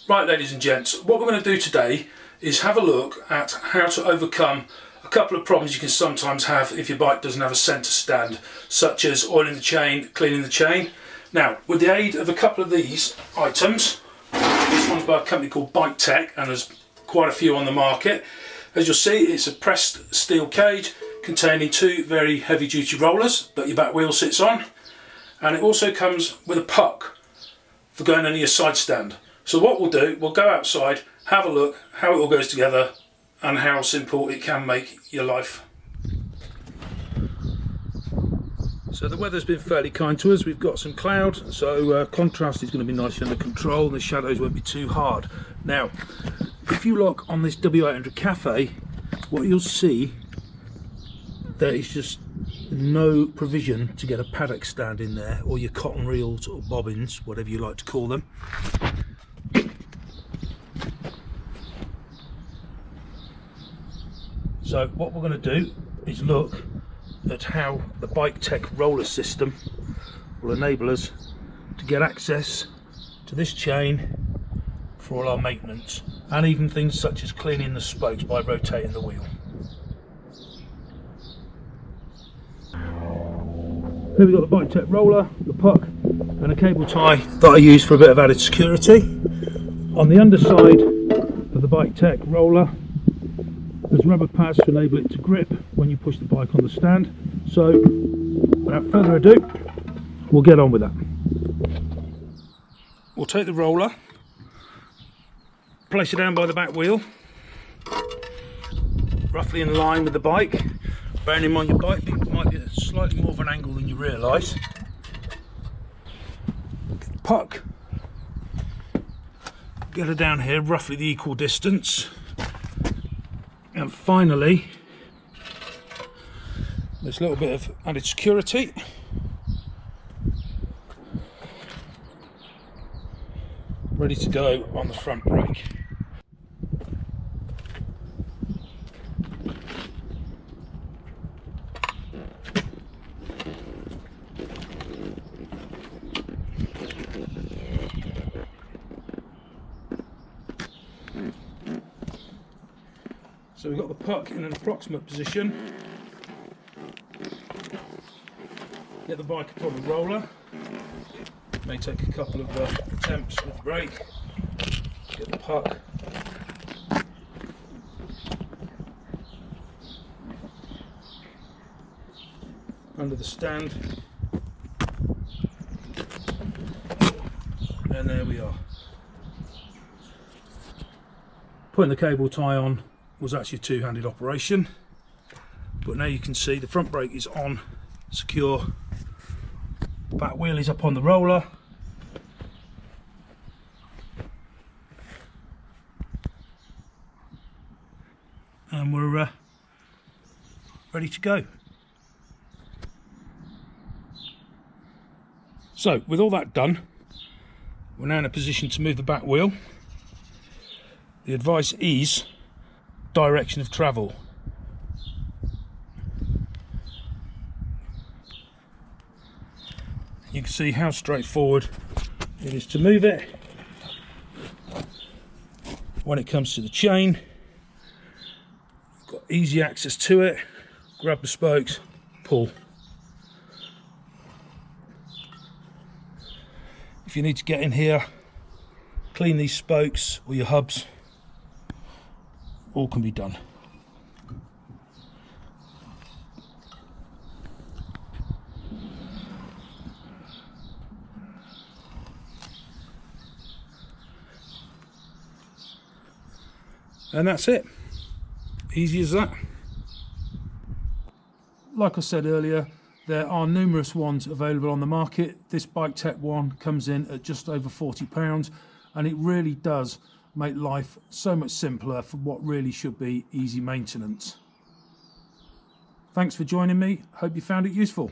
Right, ladies and gents, what we're going to do today is have a look at how to overcome a couple of problems you can sometimes have if your bike doesn't have a centre stand, such as oiling the chain, cleaning the chain. Now, with the aid of a couple of these items, this one's by a company called BikeTek, and there's quite a few on the market. As you'll see, it's a pressed steel cage containing two very heavy duty rollers that your back wheel sits on, and it also comes with a puck for going under your side stand. So what we'll do, we'll go outside, have a look how it all goes together and how simple it can make your life. So the weather's been fairly kind to us. We've got some cloud, so contrast is going to be nicely under control and the shadows won't be too hard. Now, if you look on this W800 Cafe, what you'll see, there is just no provision to get a paddock stand in there, or your cotton reels or bobbins, whatever you like to call them. So what we're going to do is look at how the BikeTek roller system will enable us to get access to this chain for all our maintenance, and even things such as cleaning the spokes by rotating the wheel. Here we've got the BikeTek roller, the puck and a cable tie that I use for a bit of added security. On the underside of the BikeTek roller there's rubber pads to enable it to grip when you push the bike on the stand. So without further ado, we'll get on with that. We'll take the roller, place it down by the back wheel, roughly in line with the bike. Bearing in mind your bike might be at slightly more of an angle than you realise. Puck, get her down here roughly the equal distance. And finally, this little bit of added security. Ready to go on the front brake. So we've got the puck in an approximate position. Get the bike upon the roller. May take a couple of attempts with the brake. Get the puck. Under the stand. And there we are. Putting the cable tie on was actually a two-handed operation, but now you can see the front brake is on, secure, the back wheel is up on the roller, and we're ready to go. So with all that done, we're now in a position to move the back wheel. The advice is direction of travel. You can see how straightforward it is to move it. When it comes to the chain, you've got easy access to it. Grab the spokes, pull. If you need to get in here, clean these spokes or your hubs, all can be done. And that's it. Easy as that. Like I said earlier, there are numerous ones available on the market. This BikeTek one comes in at just over £40, and it really does make life so much simpler for what really should be easy maintenance. Thanks for joining me. Hope you found it useful.